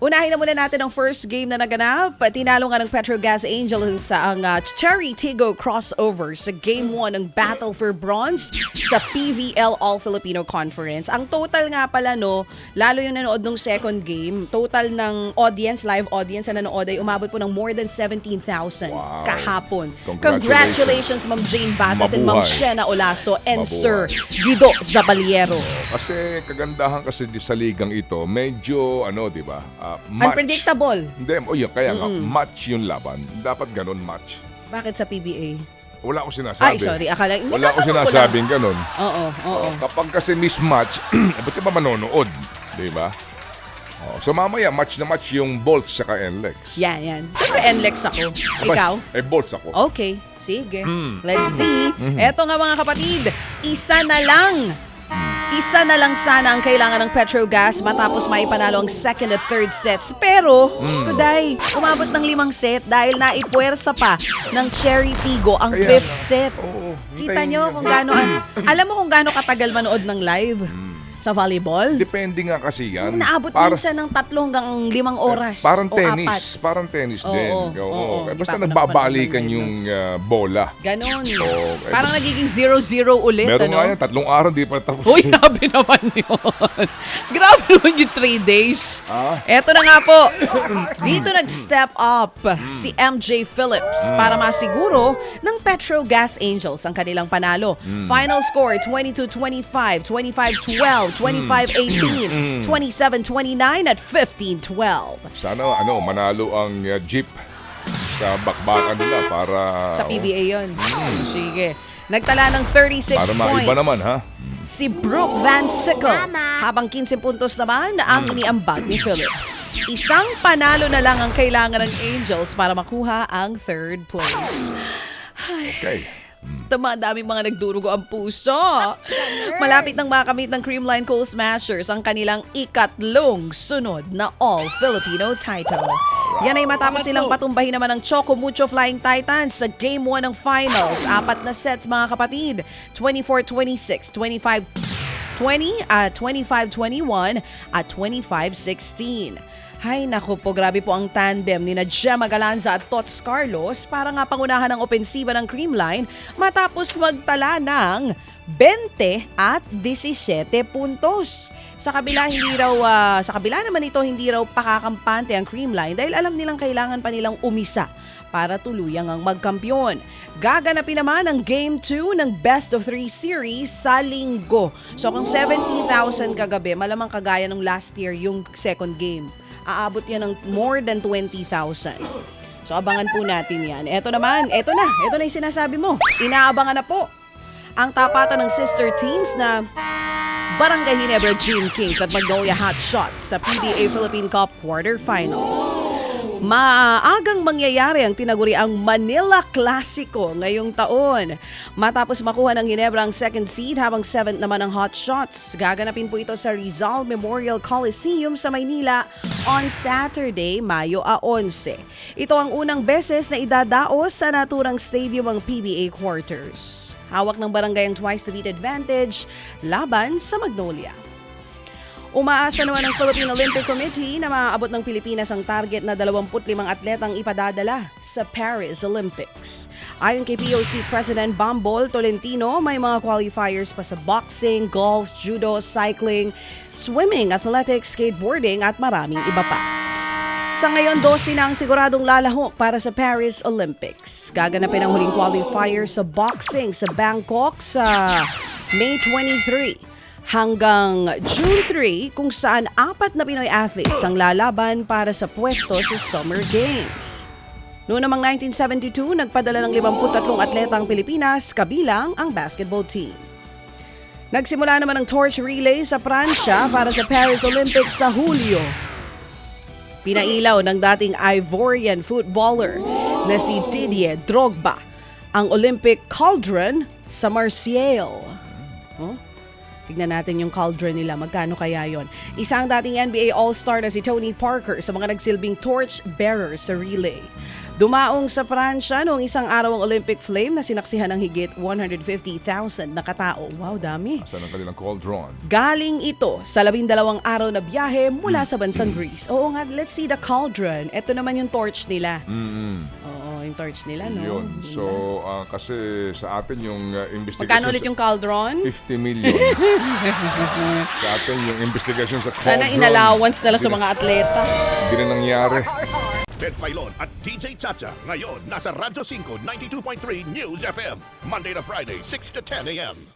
Unahin na muna natin ang first game na naganap. Tinalo nga ng Petrogas Angels sa ang Cherry Tigo crossover sa Game 1 ng Battle for Bronze sa PVL All-Filipino Conference. Ang total nga pala, lalo yung nanood ng second game, total ng audience, live audience na nanood ay umabot po ng more than 17,000 kahapon. Congratulations, Ma'am Jane Basas and Ma'am Shena Olaso and Sir Guido Zabaliero. Kasi kagandahan kasi sa ligang ito, medyo di ba? Unpredictable. Hindi, kaya nga, match yung laban. Dapat ganun match. Bakit sa PBA? Wala akong sinasabi. Ay, sorry. Akala, wala akong sinasabing ganun. Oo. Kapag kasi mismatch, ba't ba manonood? Di ba? So mamaya, match na match yung Bolts saka NLEX. Yan. Siyempre NLEX ako. Ikaw? Bolts ako. Okay, sige. Let's see. Eto nga mga kapatid, isa na lang sana ang kailangan ng Petrogas matapos maipanalo ang second at third sets. Pero, skuday, umabot ng 5 set dahil naipuwersa pa ng Cherry Tigo ang 5th set. Kita nyo kung gaano, alam mo kung gaano katagal manood ng live sa volleyball? Depende nga kasi yan. Naabot minsan ng 3 hanggang 5 oras. Parang o tennis. 4. Parang tennis din. Oo. Basta nagbabalikan yung bola. Ganon. Parang nagiging 0-0 ulit. Meron nga yan, 3 araw di pa tapos. Uy, grabe naman yun. Grabe naman yung 3 days. Eto na nga po. Dito nag-step up si MJ Phillips para masiguro ng Petrogas Angels ang kanilang panalo. Final score, 22-25, 25-12, 25-18, 27-29 at 15-12. Sana manalo ang jeep sa bakbakan nila para sa PBA yun. Sige. Nagtala ng 36 para points. Para maiba naman, ha? Si Brooke Van Sickle. Habang 15 puntos naman ang iniambag ni Phillips. Isang panalo na lang ang kailangan ng Angels para makuha ang third place. Okay. Daming mga nagdurugo ang puso. Malapit nang makamit ng Creamline Coal Smashers ang kanilang ikatlong sunod na All-Filipino title. Yan ay matapos silang patumbahin naman ng Choco Mucho Flying Titans sa Game 1 ng Finals. 4 na sets mga kapatid. 24-26, 25-20, 25-21 at 25-16. Hay nako po, grabe po ang tandem ni Gemma Galanza at Tots Carlos para nga pangunahan ang opensiba ng Creamline matapos magtala ng 20 at 17 puntos. Sa kabila naman ito hindi raw pakakampante ang Creamline dahil alam nilang kailangan pa nilang umisa para tuluyang ang magkampiyon. Gaganapin naman ang Game 2 ng Best of 3 series sa Linggo. So kung 70,000 kagabi, malamang kagaya ng last year yung second game. Aabot yan ng more than 20,000. So abangan po natin yan. Ito na yung sinasabi mo. Inaabangan na po ang tapatan ng sister teams na Barangay Ginebra Gene Kings at Magnolia Hot Shots sa PBA Philippine Cup quarterfinals. Maagang mangyayari ang tinaguriang Manila Clasico ngayong taon. Matapos makuha ng Ginebra ang second seed habang 7th naman ang Hot Shots. Gaganapin po ito sa Rizal Memorial Coliseum sa Maynila on Saturday, Mayo 11. Ito ang unang beses na idadaos sa naturang stadium ang PBA quarters. Hawak ng barangay ang twice-to-beat advantage laban sa Magnolia. Umaasa naman ang Philippine Olympic Committee na maaabot ng Pilipinas ang target na 25 atletang ipadadala sa Paris Olympics. Ayon kay POC President Bambol Tolentino, may mga qualifiers pa sa boxing, golf, judo, cycling, swimming, athletics, skateboarding at maraming iba pa. Sa ngayon, 12 na ang siguradong lalahok para sa Paris Olympics. Gaganapin ang huling qualifier sa boxing sa Bangkok sa May 23. Hanggang June 3 kung saan 4 na Pinoy athletes ang lalaban para sa pwesto sa Summer Games. Noong namang 1972, nagpadala ng 53 atleta ang Pilipinas, kabilang ang basketball team. Nagsimula naman ang torch relay sa Pransya para sa Paris Olympics sa Hulyo. Pinailaw ng dating Ivorian footballer na si Didier Drogba ang Olympic cauldron sa Marseille. Tignan natin yung cauldron nila. Magkano kaya yon? Isang dating NBA All-Star na si Tony Parker sa mga nagsilbing torch bearer sa relay. Dumaong sa Pransya noong isang araw ang Olympic flame na sinaksihan ng higit 150,000 na katao. Wow, dami. Saan ang kanilang cauldron? Galing ito sa 12 araw na biyahe mula sa bansang Greece. Oo nga, let's see the cauldron. Ito naman yung torch nila. Oo, yung torch nila, no? Yun. Ganda. So, kasi sa atin yung investigation... Magkano ulit yung cauldron? 50 million. Sa atin yung investigation sa cauldron. Sana inallowance na lang sa mga atleta. Hindi na nangyari. Ted Filon at DJ Chacha. Ngayon, nasa Radyo 5, 92.3 News FM. Monday to Friday, 6 to 10 a.m.